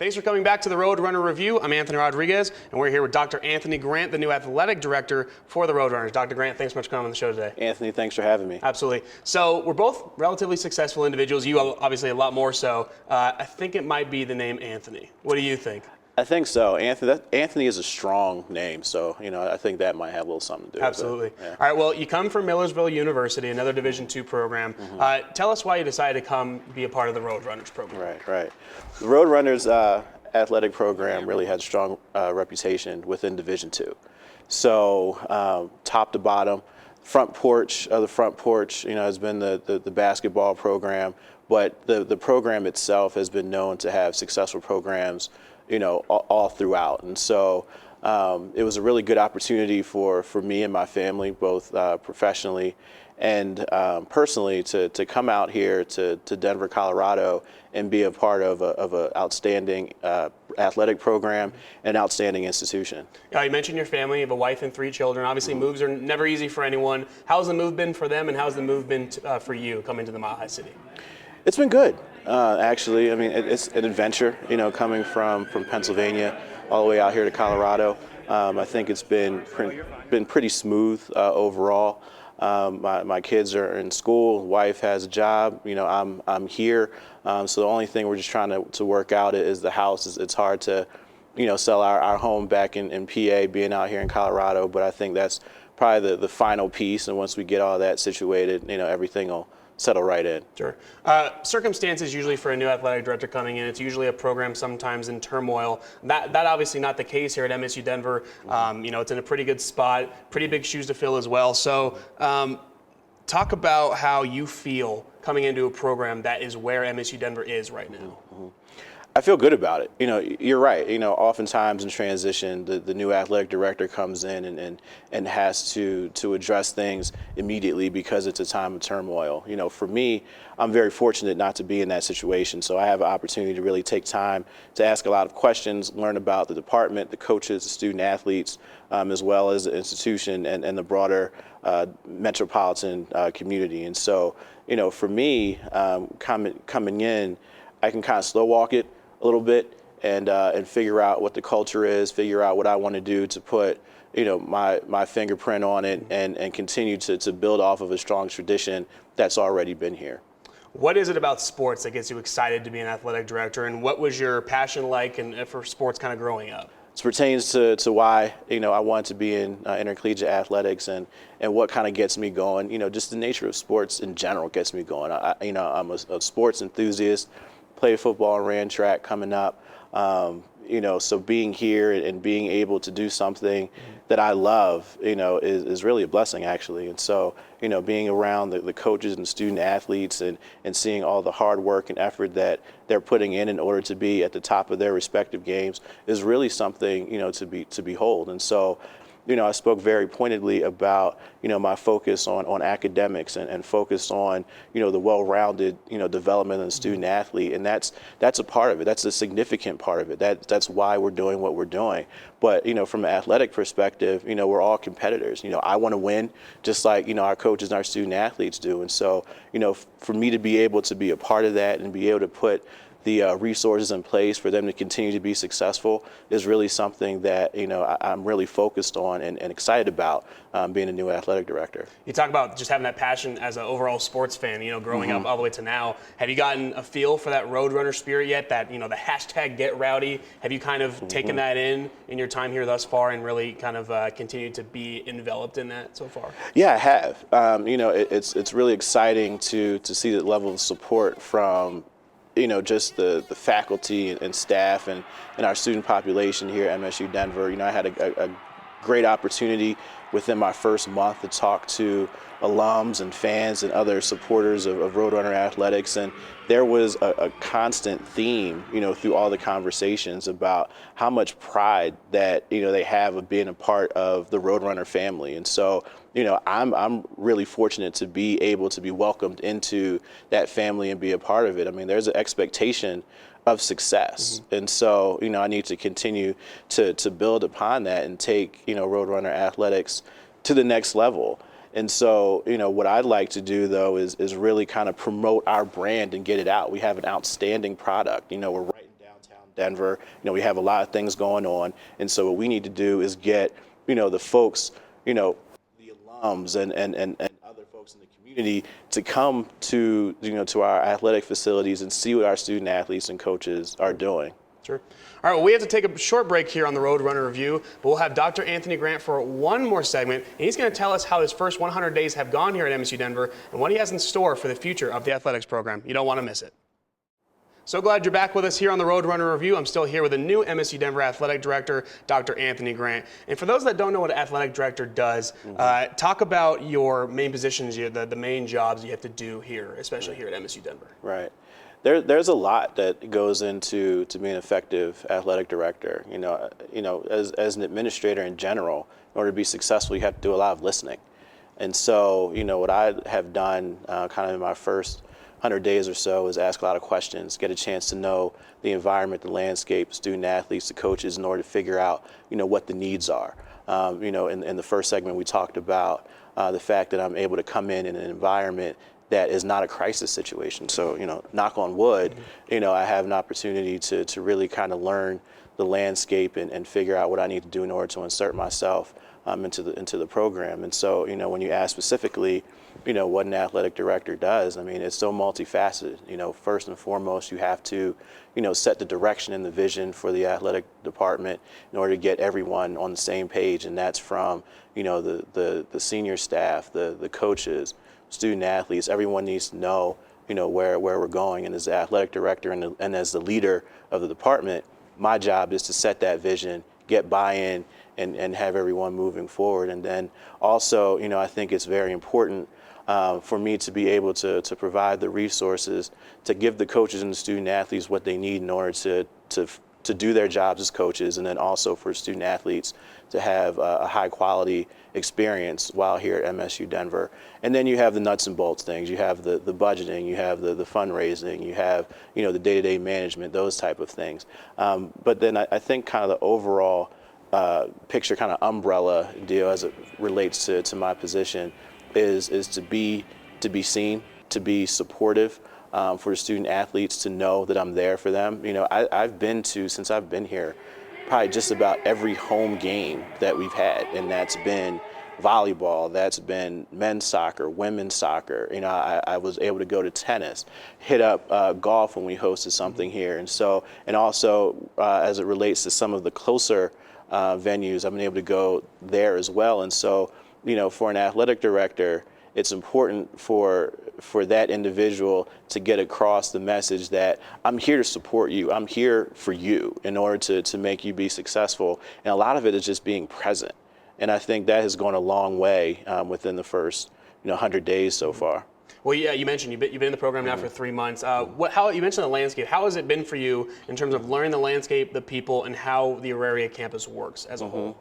Thanks for coming back to the Roadrunner Review. I'm Anthony Rodriguez, and we're here with Dr. Anthony Grant, the new athletic director for the Roadrunners. Dr. Grant, thanks so much for coming on the show today. Anthony, thanks for having me. Absolutely. So we're both relatively successful individuals. You obviously a lot more so. I think it might be the name Anthony. What do you think? I think so. Anthony is a strong name, so I think that might have a little something to do Absolutely. with it. Yeah. All right, well, you come from Millersville University, another Division II program. Tell us why you decided to come be a part of the Roadrunners program. Right. The Roadrunners athletic program really had a strong reputation within Division II. So top to bottom, front porch has been the basketball program, but the program itself has been known to have successful programs all throughout. And so it was a really good opportunity for me and my family, both professionally and personally, to come out here to Denver, Colorado, and be a part of an outstanding athletic program and outstanding institution. You mentioned your family. You have a wife and 3 children. Obviously, moves are never easy for anyone. How's the move been for them, and how's the move been for you coming to the Mile High City? It's been good, actually. I mean, it's an adventure, coming from Pennsylvania all the way out here to Colorado. I think it's been pretty smooth overall. My kids are in school, wife has a job, I'm here. So the only thing we're just trying to work out is the house. It's hard to, sell our home back in PA, being out here in Colorado, but I think that's probably the final piece. And once we get all that situated, everything will settle right in. Sure. Circumstances usually for a new athletic director coming in, it's usually a program sometimes in turmoil. That obviously not the case here at MSU Denver. It's in a pretty good spot, pretty big shoes to fill as well. So talk about how you feel coming into a program that is where MSU Denver is right now. I feel good about it. You're right. Oftentimes in transition, the new athletic director comes in and has to address things immediately because it's a time of turmoil. For me, I'm very fortunate not to be in that situation. So I have an opportunity to really take time to ask a lot of questions, learn about the department, the coaches, the student athletes, as well as the institution and the broader metropolitan community. And so, for me, coming in, I can kind of slow walk it a little bit and figure out what the culture is, figure out what I want to do to put my fingerprint on it and continue to build off of a strong tradition that's already been here. What is it about sports that gets you excited to be an athletic director, and what was your passion like for sports kind of growing up? It pertains to why I wanted to be in intercollegiate athletics and what kind of gets me going. Just the nature of sports in general gets me going. I'm a sports enthusiast. Played football and ran track coming up. So being here and being able to do something that I love, is really a blessing, actually. And so, being around the coaches and student athletes and seeing all the hard work and effort that they're putting in order to be at the top of their respective games is really something, to behold. And so, I spoke very pointedly about, my focus on academics and focus on, the well-rounded, development of the student athlete. And that's a part of it. That's a significant part of it. That's why we're doing what we're doing. But, from an athletic perspective, we're all competitors. I want to win just like, our coaches and our student athletes do. And so, for me to be able to be a part of that and be able to put the resources in place for them to continue to be successful is really something that I'm really focused on and excited about being a new athletic director. You talk about just having that passion as an overall sports fan, growing up all the way to now. Have you gotten a feel for that Roadrunner spirit yet? That the hashtag Get Rowdy. Have you kind of taken that in your time here thus far and really kind of continued to be enveloped in that so far? Yeah, I have. It's really exciting to see the level of support from just the faculty and staff and our student population here at MSU Denver. I had a great opportunity within my first month to talk to alums and fans and other supporters of Roadrunner athletics, and there was a constant theme, through all the conversations about how much pride that they have of being a part of the Roadrunner family. And so, I'm really fortunate to be able to be welcomed into that family and be a part of it. I mean, there's an expectation of success. And so, I need to continue to build upon that and take, Roadrunner athletics to the next level. And so, what I'd like to do, though, is really kind of promote our brand and get it out. We have an outstanding product. We're right in downtown Denver. We have a lot of things going on. And so what we need to do is get, the folks, the alums and other folks in the community to come to, to our athletic facilities and see what our student athletes and coaches are doing. Sure. All right, well, we have to take a short break here on the Roadrunner Review, but we'll have Dr. Anthony Grant for one more segment, and he's going to tell us how his first 100 days have gone here at MSU Denver and what he has in store for the future of the athletics program. You don't want to miss it. So glad you're back with us here on the Roadrunner Review. I'm still here with the new MSU Denver Athletic Director, Dr. Anthony Grant. And for those that don't know what an athletic director does, talk about your main positions, the main jobs you have to do here, especially here at MSU Denver. Right. There's a lot that goes into being an effective athletic director. As an administrator in general, in order to be successful, you have to do a lot of listening. And so, what I have done kind of in my first 100 days or so is ask a lot of questions, get a chance to know the environment, the landscape, student athletes, the coaches, in order to figure out, what the needs are. In the first segment, we talked about the fact that I'm able to come in an environment that is not a crisis situation. So, knock on wood, I have an opportunity to really kind of learn the landscape and figure out what I need to do in order to insert myself into the program. And so, when you ask specifically, what an athletic director does, it's so multifaceted. First and foremost, you have to, set the direction and the vision for the athletic department in order to get everyone on the same page. And that's from, the senior staff, the coaches, student athletes. Everyone needs to know, where we're going. And as the athletic director and as the leader of the department, my job is to set that vision, get buy-in, and have everyone moving forward. And then also, I think it's very important for me to be able to provide the resources to give the coaches and the student athletes what they need in order to do their jobs as coaches, and then also for student athletes to have a high quality experience while here at MSU Denver. And then you have the nuts and bolts things. You have the budgeting, you have the fundraising, you have the day-to-day management, those type of things. But then I think kind of the overall picture, kind of umbrella deal as it relates to my position is to be seen, to be supportive, for the student athletes to know that I'm there for them. I've been to, since I've been here, probably just about every home game that we've had, and that's been volleyball, that's been men's soccer, women's soccer. I was able to go to tennis, hit up golf when we hosted something here, and also as it relates to some of the closer venues, I've been able to go there as well. And so, for an athletic director, it's important for that individual to get across the message that I'm here to support you. I'm here for you in order to make you be successful. And a lot of it is just being present. And I think that has gone a long way within the first 100 days so far. Well, yeah, you mentioned you've been in the program now for 3 months. How you mentioned the landscape. How has it been for you in terms of learning the landscape, the people, and how the Auraria campus works as a whole?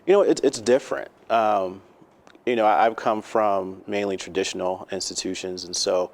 It's different. I've come from mainly traditional institutions, and so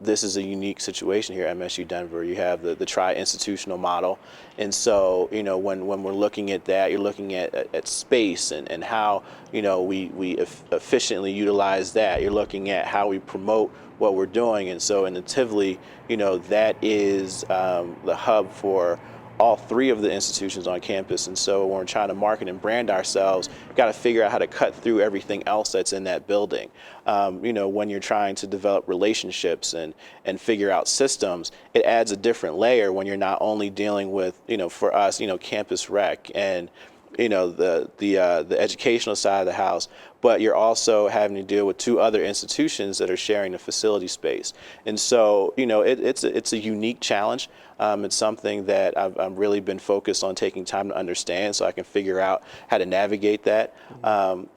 this is a unique situation here at MSU Denver. You have the tri-institutional model, and so when we're looking at that, you're looking at space and how we efficiently utilize that. You're looking at how we promote what we're doing, and so in the Tivoli, that is the hub for all three of the institutions on campus. And so when we're trying to market and brand ourselves, we've got to figure out how to cut through everything else that's in that building. When you're trying to develop relationships and figure out systems, it adds a different layer when you're not only dealing with, for us, campus rec and the educational side of the house, but you're also having to deal with two other institutions that are sharing the facility space. And so, it's a unique challenge. It's something that I've really been focused on taking time to understand so I can figure out how to navigate that.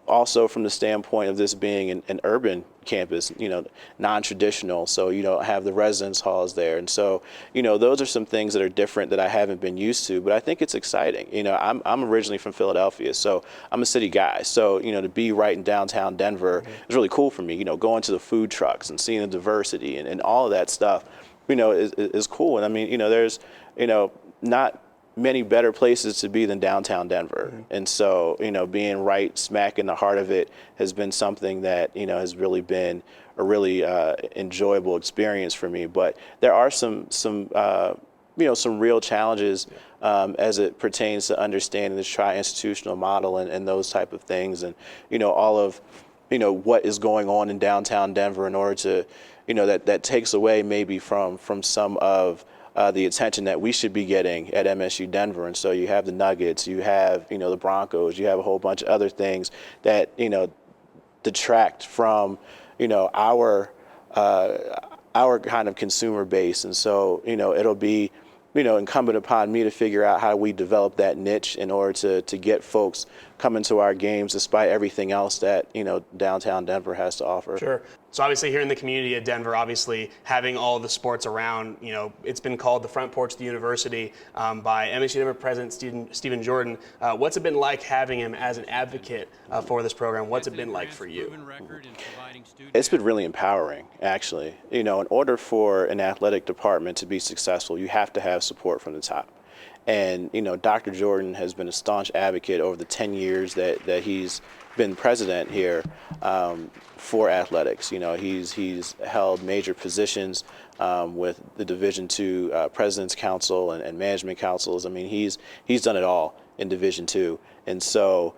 Also from the standpoint of this being an urban campus, non-traditional, so you don't have the residence halls there. And so, those are some things that are different that I haven't been used to, but I think it's exciting. I'm originally from Philadelphia, so I'm a city guy. So, to be right in downtown Denver is really cool for me, going to the food trucks and seeing the diversity and all of that stuff, is cool. And there's, not many better places to be than downtown Denver. And so, being right smack in the heart of it has been something that, has really been a really enjoyable experience for me. But there are some some real challenges as it pertains to understanding the tri-institutional model and those type of things, and all of what is going on in downtown Denver in order to that takes away maybe from some of the attention that we should be getting at MSU Denver. And so you have the Nuggets, you have the Broncos, you have a whole bunch of other things that detract from our kind of consumer base. And so it'll be incumbent upon me to figure out how we develop that niche in order to get folks coming to our games despite everything else that downtown Denver has to offer. Sure. So obviously here in the community of Denver, obviously having all the sports around, it's been called the front porch of the university by MSU Denver President Stephen Jordan. What's it been like having him as an advocate for this program? What's it been like for you? It's been really empowering, actually. In order for an athletic department to be successful, you have to have support from the top. And, Dr. Jordan has been a staunch advocate over the 10 years that he's been president here for athletics. He's held major positions with the Division II President's Council and Management Councils. I mean, he's done it all in Division II. And so,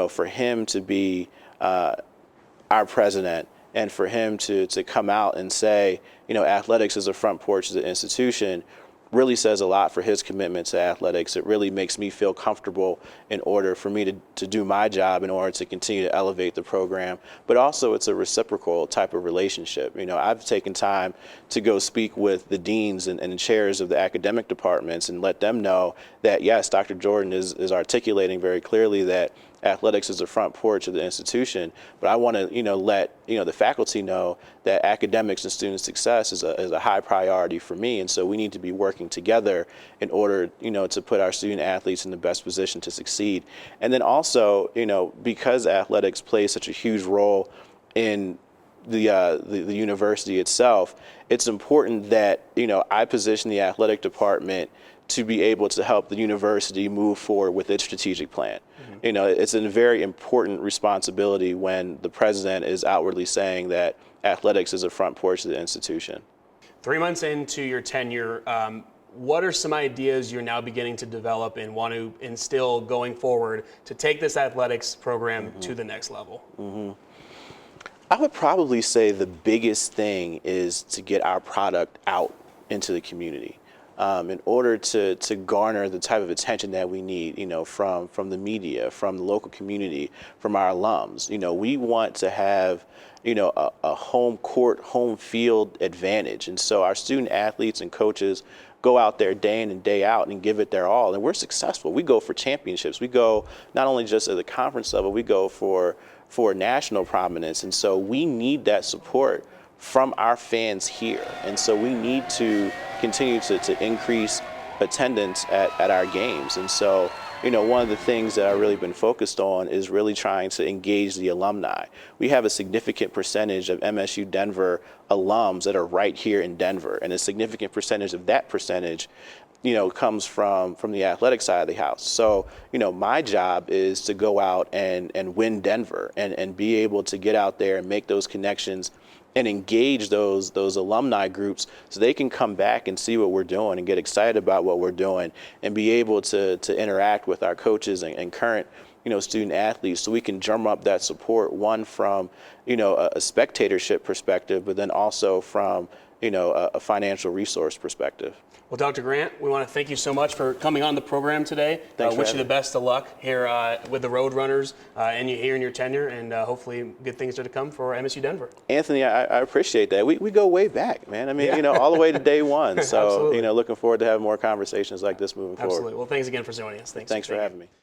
for him to be our president and for him to come out and say, athletics is a front porch of the institution, really says a lot for his commitment to athletics. It really makes me feel comfortable in order for me to do my job in order to continue to elevate the program. But also it's a reciprocal type of relationship. I've taken time to go speak with the deans and chairs of the academic departments and let them know that, yes, Dr. Jordan is articulating very clearly that athletics is the front porch of the institution, but I want to let the faculty know that academics and student success is a high priority for me, and so we need to be working together in order to put our student athletes in the best position to succeed. And then also because athletics plays such a huge role in the university itself, it's important that I position the athletic department to be able to help the university move forward with its strategic plan. Mm-hmm. It's a very important responsibility when the president is outwardly saying that athletics is a front porch of the institution. 3 months into your tenure, what are some ideas you're now beginning to develop and want to instill going forward to take this athletics program mm-hmm. to the next level? Mm-hmm. I would probably say the biggest thing is to get our product out into the community. In order to garner the type of attention that we need, from the media, from the local community, from our alums. We want to have, a home court, home field advantage. And so our student athletes and coaches go out there day in and day out and give it their all. And we're successful. We go for championships. We go not only just at the conference level, we go for national prominence. And so we need that support from our fans here. And so we need to continue to increase attendance at our games. And so, one of the things that I've really been focused on is really trying to engage the alumni. We have a significant percentage of MSU Denver alums that are right here in Denver, and a significant percentage of that percentage comes from the athletic side of the house. So, my job is to go out and win Denver and be able to get out there and make those connections and engage those alumni groups so they can come back and see what we're doing and get excited about what we're doing and be able to interact with our coaches and current student athletes so we can drum up that support, one from a spectatorship perspective, but then also from a financial resource perspective. Well, Dr. Grant, we want to thank you so much for coming on the program today. Wish you the best of luck here with the Roadrunners and you here in your tenure, and hopefully good things are to come for MSU Denver. Anthony, I appreciate that. We go way back, man. I mean, all the way to day one. So, looking forward to having more conversations like this moving forward. Absolutely. Well, thanks again for joining us. Thanks for having me.